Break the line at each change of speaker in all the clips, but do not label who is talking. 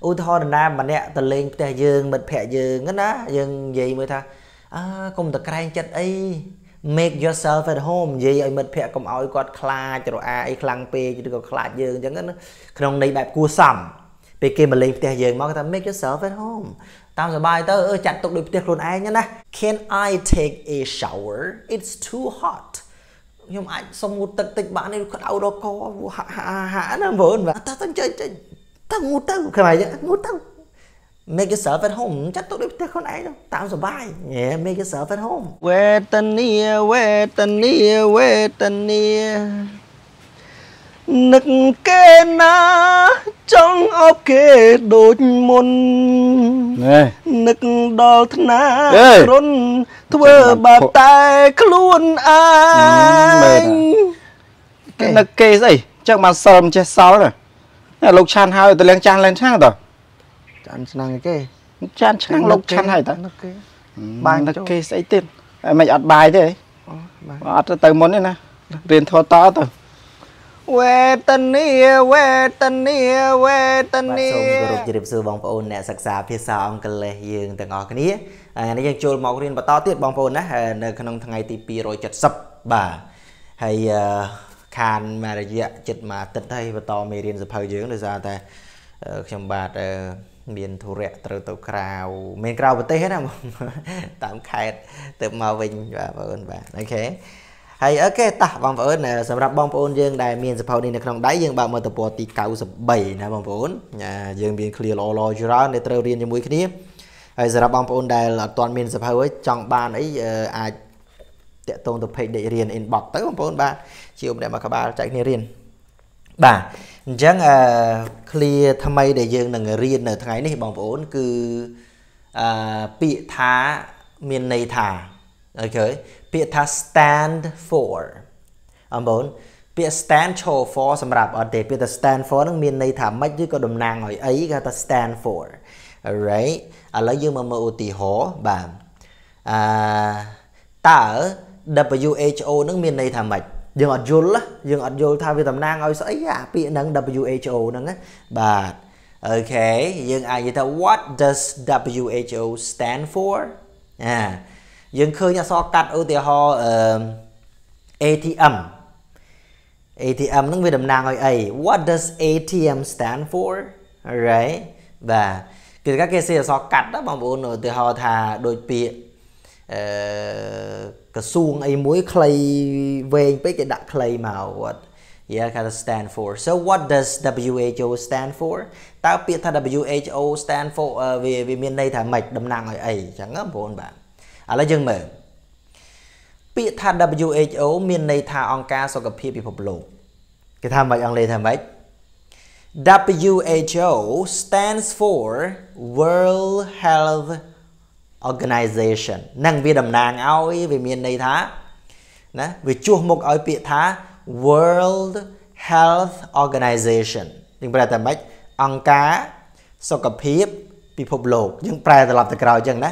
u thọ na mà nè từ lên từ dương mệt phẹ dương á dương gì mới tha cùng từ cái chất ấy make yourself at home gì ấy mệt phẹ cùng oi quạt kla cho rồi ai khlang pe cho được kla dương chẳng nó không đây bẹp cua sầm pe kia mà lên từ dương mà ta make yourself at home tao bài tao chặt tục được tiệc luôn ai nhá nè can I take a shower it's too hot nhưng mà xong một tịch bạn này đau đó có hạ nó vốn và tao chơi tao ngủ tao cái này ngủ tao make yourself at home chắc tôi được tiệc con ai đâu tao bài yeah make yourself at home where the near nực kê na trong ốc kê đôi môn nực đo na run thưa bà tay luôn anh nực kê gì chắc mà sờm che sáu rồi lục chan hai từ lên chan lên sang rồi chan sang cái chan sang lục chan hai ta bài nực kê sẽ tiền mày ăn bài thế ăn từ món này nè tiền thua to rồi Where the near Xong group sư bóng phôn nè sạc xa phía sau ông cần lệ dương từ ngọt cái ní này dân chôl mọc riêng và to tiết bóng phôn á nơi khăn ông thằng ngày tipi rồi chật sập bà hay khan mà dạ chật mà tịch hay và to mê riêng dập hơi dưỡng được ra ta trong bạt miền thủ rẹ từ tàu krào miền krào và tây hết không tạm khai tự màu vinh và ơn bà ok hay ok ta bóng phôn nè sầm rạp bóng phôn dương đài miền dập hơi đi nè không đáy dương bạn mơ tập bộ tì cao sập 7 nè bóng phôn dương miền clear lo cho ra để trâu riêng cho mũi cái hay giờ bóng phôn đài là toàn miền dập hơi trong bàn ấy ai tệ tôn tập hệ để riêng inbox tới bóng phôn ba chiều để mà các bạn chạy nghe riêng bà chẳng clear tham mây để dương là người riêng ở tháng này bóng phôn cứ bị thá miền này thả ok bị thá stand for ông bốn bị stand for sầm rạp ở để bị thá stand for nó miền này thả mấy chứ có đầm nàng hỏi ấy cái ta stand for alright lấy dương mà mưu tỷ hổ bà ta ở WHO nó miền này thả mạch dương ở dul á dương ở dul thay vì tầm nàng ơi ấy bị nâng WHO nâng á bà ok dương ai vậy ta what does WHO stand for dương khơi nhà so cắt ưu tiên ho ATM nó vì đầm nàng ơi ấy what does ATM stand for alright và cái các cái xe so cắt đó bằng bộ nổi từ họ thà đôi bịa cái xuông ấy muối clay về cái đặt clay màu what yeah kind of stand for so what does WHO stand for tao biết thà WHO stand for vì miền đây thà mạch đầm nàng ấy chẳng ngấp bộ bạn lấy dân mở biết thà WHO miền đây thà ông ca soกับพี่ពិភពលោកcái tham mạch ông lê tham mạch WHO stands for World Health Organization năng vi đầm nàng ao về miền này thá nè vì chua một ở biệt thá World Health Organization nhưng bây giờ tầm bách ông cá soกับพี่ពិភពលោកnhưng bây giờ làm từ cầu chẳng nè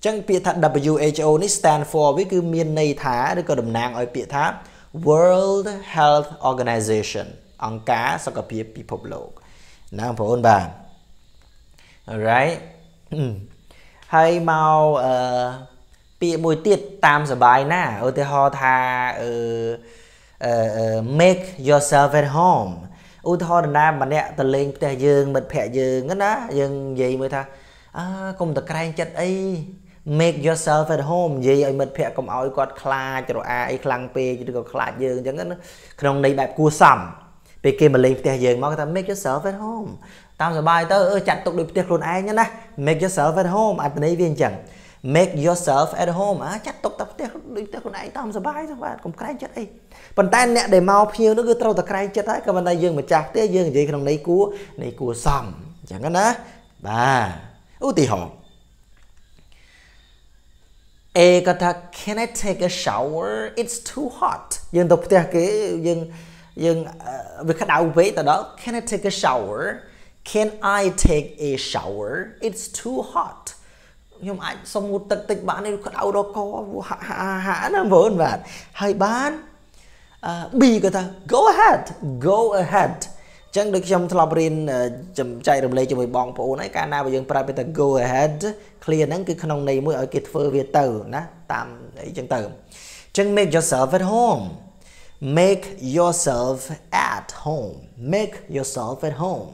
chẳng biệt thá WHO ní stand for với cứ miền này thá để có đầm nàng ở biệt thá World Health Organization ông cá soกับพี่ពិភពលោកណាបងប្អូនបាទ alright ហើយមកពាក្យមួយទៀតតាមសបាយណាឧទាហរណ៍ថា make yourself at home ឧទាហរណ៍ណាម្នាក់ទៅលេងផ្ទះយើងមិត្តភក្តិយើងណាយើងនិយាយមើលថាកុំតក្រែងចិត្តអី make yourself at home និយាយឲ្យមិត្តភក្តិកុំឲ្យគាត់ខ្លាចរអាអីខ្លាំងពេកឬក៏ខ្លាចយើងអញ្ចឹងណាក្នុងន័យបែបគួរសមពេលគេមកលេងផ្ទះយើងមកថា make yourself at home តាមសបាយទៅចាត់ទុកដូចផ្ទះខ្លួនឯងណា make yourself at home អត្ថន័យវាអញ្ចឹង make yourself at home ចាត់ទុកតែផ្ទះដូចផ្ទះខ្លួនឯងតាមសបាយទៅបាទកុំក្រែងចិត្តអីប៉ុន្តែអ្នកដែលមកភ្ញៀវនោះគឺត្រូវតែក្រែងចិត្តហើយក៏ប៉ុន្តែយើងម្ចាស់ផ្ទះយើងនិយាយក្នុងន័យគួរសមអញ្ចឹងណាបាទឧទាហរណ៍A ក៏ថា can I take a shower it's too hot យើងទៅផ្ទះគេយើងវាក្តៅពេកទៅដល់ can I take a shower Can I take a shower it's too hot ខ្ញុំអាចសុំងូតទឹកតិចបាននេះក្តៅដល់កហាណាមើលបាទហើយបាន B ក៏ថា go ahead chẳng được trong thọ riêng chậm chạy đồng lấy cho mình bong phụ này cả nào bây giờ phải go ahead clear nắng cái khung này mới ở cái phơi việt tử nè tạm ấy chẳng tử chẳng make yourself at home make yourself at home make yourself at home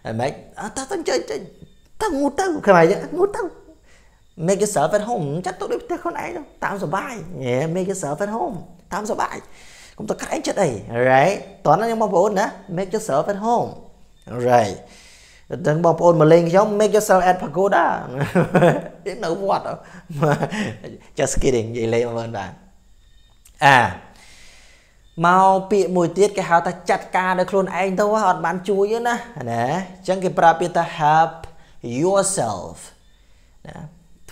make ta chơi ta ngủ tao cái này ngủ tao make yourself at home chắc tôi được theo con ấy đâu tạm số bài yeah make yourself at home tạm số bài cũng tôi cái chất này right toán nó những bong bóng nữa make yourself at home right đừng bong bóng mà lên giống make yourself at pagoda biết nấu what đâu just kidding vậy lên mà bạn mau bị mùi tiết cái hào ta chặt ca được luôn anh đâu họ bán chui nè nè chẳng cái pra ta help yourself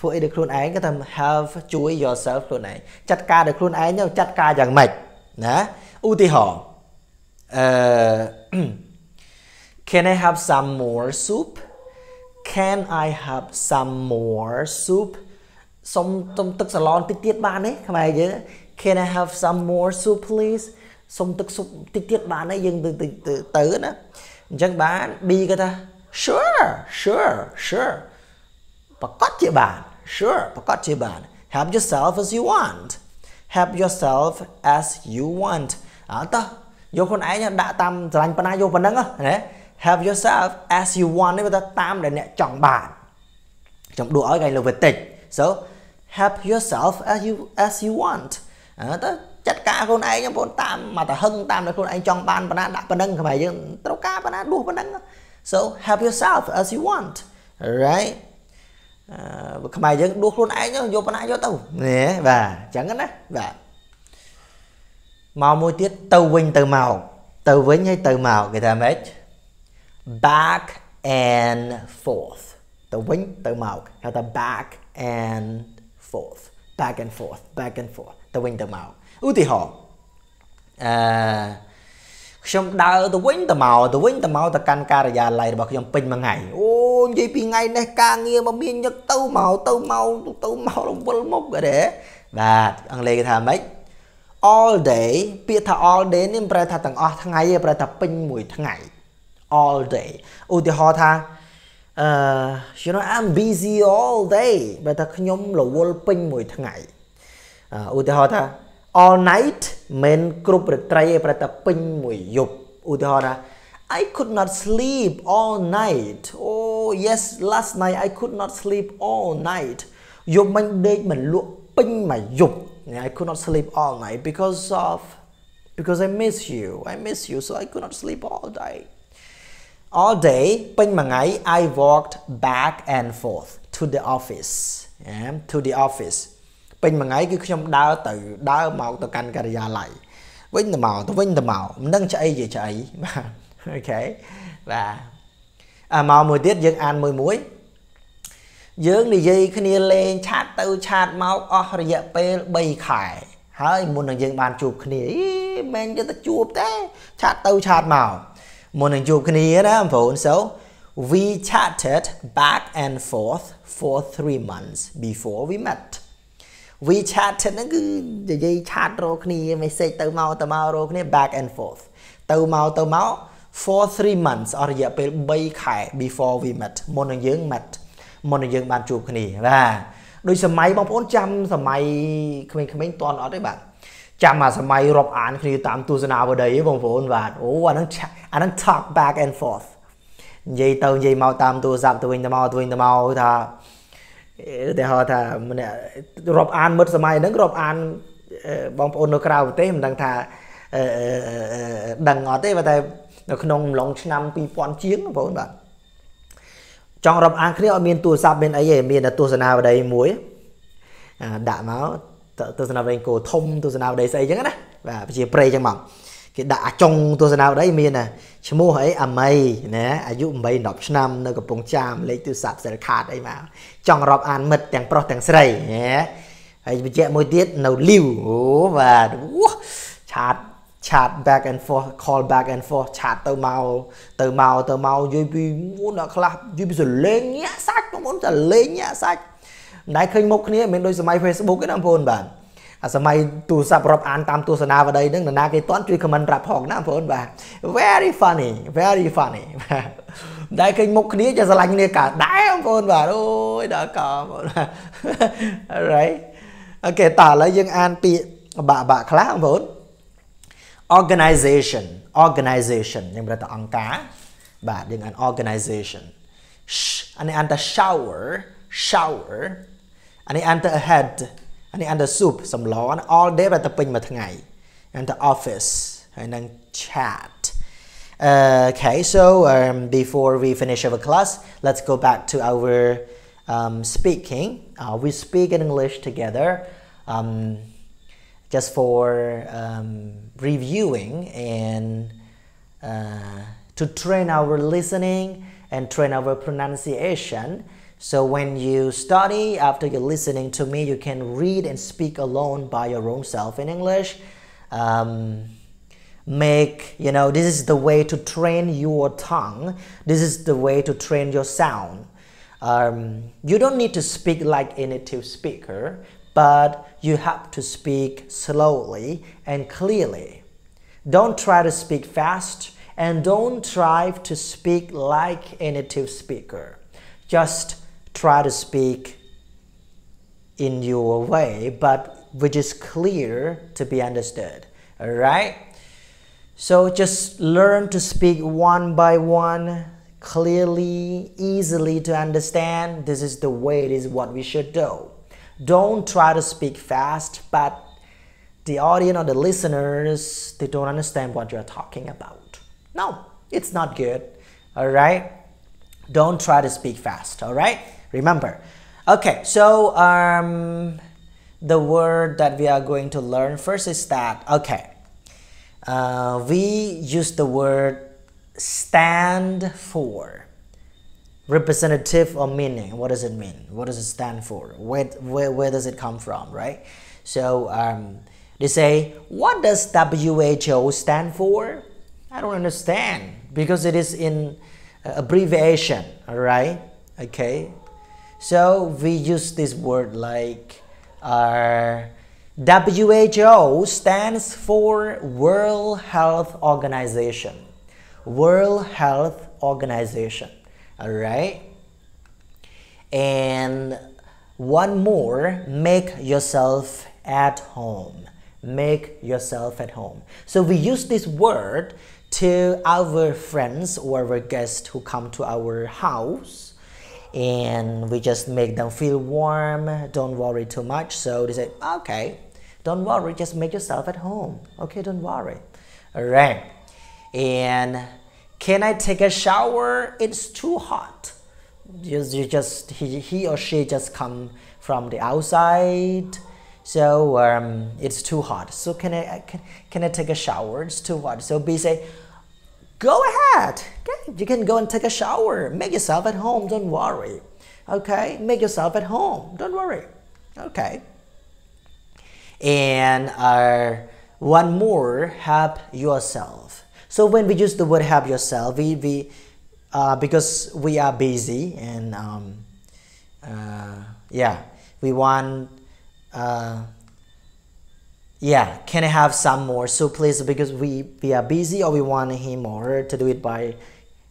thôi được luôn anh cái thằng help chui yourself luôn này chặt ca được luôn anh nhau chặt ca chẳng mệt nè ưu tiên họ can I have some more soup can I have some more soup xong trong tức salon tiết ban ấy không ai chứ can I have some more soup please xong tức soup tiết ban ấy dừng từ từ nữa chẳng bán đi cái ta sure và có chị bạn sure và có chị bạn help yourself as you want help yourself as you want ta vô con ấy nha đã tam dành pana vô phần đó đấy help yourself as you want đấy ta tam để nè chọn bạn chọn đùa ở đây là về tịch so help yourself as you want ta chặt cả con ấy nha con tam mà ta hưng tam là con ấy chọn bạn pana đã pana không phải chứ tao cá pana đùa pana so help yourself as you want right không phải chứ đùa con ấy nhá vô pana vô tao nè và chẳng cái đấy và màu môi tiết từ vinh từ vinh hay từ màu người ta mấy back and forth từ vinh từ màu hay ta back and forth từ vinh từ màu ưu tiên họ xong đào từ vinh từ màu ta can ca ra lại bảo trong pin bằng ngày ô gì pin ngày này ca nghe mà miên nhất tâu màu lòng vân mốc cái để và ăn lê cái thà mấy all day biết thà all day nên phải thà thằng ngày phải thà pin mùi thằng ngày all day ưu tiên họ thà you know I'm busy all day phải thà nhóm là vô pin mùi thằng ngày ưu tiên họ thà all night men group được trai phải thà pin mùi dục ưu tiên họ thà I could not sleep all night oh yes last night I could not sleep all night dục mình đây mình luộc pin mà dục I could not sleep all night because I miss you so I could not sleep all day pin mà ngày I walked back and forth to the office pin mà ngày cứ trong đá màu từ canh cà ra lại vinh từ màu nâng chạy ok và màu mùi tiết dương ăn mùi muối dương thì dây khi lên chat máu rồi dạ pe bay khải hơi muốn thằng dương bàn chụp khi men cho ta chụp thế chat màu muốn thằng chụp khi đó phụ số we chatted back and forth for 3 months before we met we chatted nó cứ dây chat rồi khi message từ màu rồi khi back and forth từ màu for 3 months rồi dạ pe bay khải before we met muốn thằng dương met một người dân bàn chụp cái này và đôi sầm máy bóng 400 sầm máy không toàn ở đấy bạn chăm mà sầm máy rộp án khi tạm tu nào vào đấy vòng vốn và anh đang talk back and forth dây tàu dây màu tam tu giảm tu hình màu thà để họ thà rộp án mất sầm máy nâng rộp án bóng 4 nó cao thế mình đang thà đằng ở thế và thà nó không lòng năm pi pon chiến vốn bạn trong rập ăn khi miền tu sạp bên ấy miền là tu nào ở đây muối đạ máu tu nào đây cổ thông tu nào đây xây chứ đấy và chỉ play trong mỏng cái đạ trong tu nào đấy miền này chỉ mua ấy mày nè ayu mày nộp năm nơi gặp bông cham lấy tu sạp sẽ khát đấy mà trong rập ăn mật tiếng pro tiếng sấy nhé hay bị chạy môi tiết nấu liu và chat back and forth call back and forth chat từ màu dưới bị muốn là clap dưới bị lên nhá sách nó muốn là lên nhá sách đại khơi mốc này mình đôi máy Facebook cái năm phone bạn สมัยตูสับรบอ่านตามตูสนาวันใดนึงนาเกต้อนจุยคำมันรับหอกน้ำฝนบ่า very funny ได้เคยมุกนี้จะสลังเนี่ยกะได้ฝนบ่าโอ้ยดอกออะไรโอเคต่อแล้วยังอ่านปีบะคลาฝน organization ยังเป็นตัวองค์การบ่ายังอ่าน organization อันนี้อ่านแต่ shower อันนี้อ่านแต่ head อันนี้ under soup สำล้อ all day แบบตะเป็นมาทั้งไง under office and then chat okay so before we finish our class let's go back to our speaking we speak in English together just for reviewing and to train our listening and train our pronunciation. So when you study, after you're listening to me, you can read and speak alone by your own self in English. This is the way to train your tongue. This is the way to train your sound. You don't need to speak like a native speaker, but you have to speak slowly and clearly. Don't try to speak fast and don't try to speak like a native speaker. Just try to speak in your way, but which is clear to be understood. Alright? So just learn to speak one by one, clearly, easily to understand. This is the way, this is what we should do. Don't try to speak fast, but the audience or the listeners, they don't understand what you're talking about. No, it's not good. Alright? Don't try to speak fast. Alright? Remember. Okay, so the word that we are going to learn first is that, okay, we use the word stand for. Representative or meaning. What does it mean? What does it stand for? Where does it come from, right? So they say, what does WHO stand for? I don't understand because it is in abbreviation, alright? Okay, so we use this word like WHO stands for World Health Organization. World Health Organization, alright? And one more, make yourself at home. Make yourself at home. So we use this word to our friends or our guests who come to our house, and we just make them feel warm. Don't worry too much. So they say, okay, don't worry, just make yourself at home. Okay, don't worry. Alright. And can I take a shower? It's too hot. He or she just come from the outside. So it's too hot. So can I take a shower? It's too hot. So B say, go ahead. Okay, you can go and take a shower. Make yourself at home. Don't worry. Okay, make yourself at home. Don't worry. Okay. And one more, help yourself. So when we use the word help yourself, because we are busy and we want. Can I have some more? So please, because we are busy or we want him or her to do it by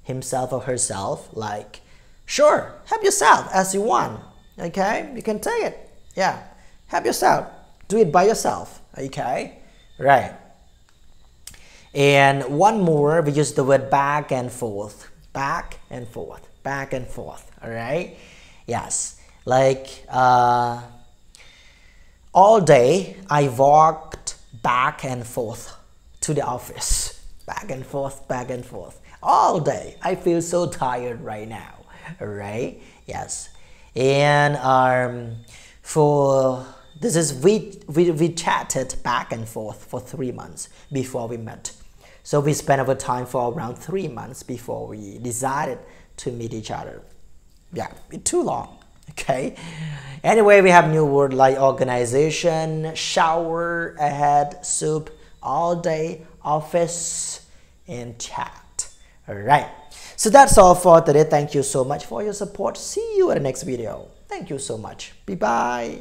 himself or herself, like, sure, help yourself as you want. Okay, you can take it. Yeah, help yourself. Do it by yourself. Okay, right. And one more, we use the word back and forth. Back and forth. Back and forth. Alright? Yes. Like, all day I walked back and forth to the office. Back and forth, back and forth. All day. I feel so tired right now. Alright? Yes. And for this is we chatted back and forth for 3 months before we met. So we spent our time for around 3 months before we decided to meet each other. Yeah, it's too long. Okay. Anyway, we have new word like organization, shower, ahead, soup, all day, office, and chat. Alright. So that's all for today. Thank you so much for your support. See you in the next video. Thank you so much. Bye bye.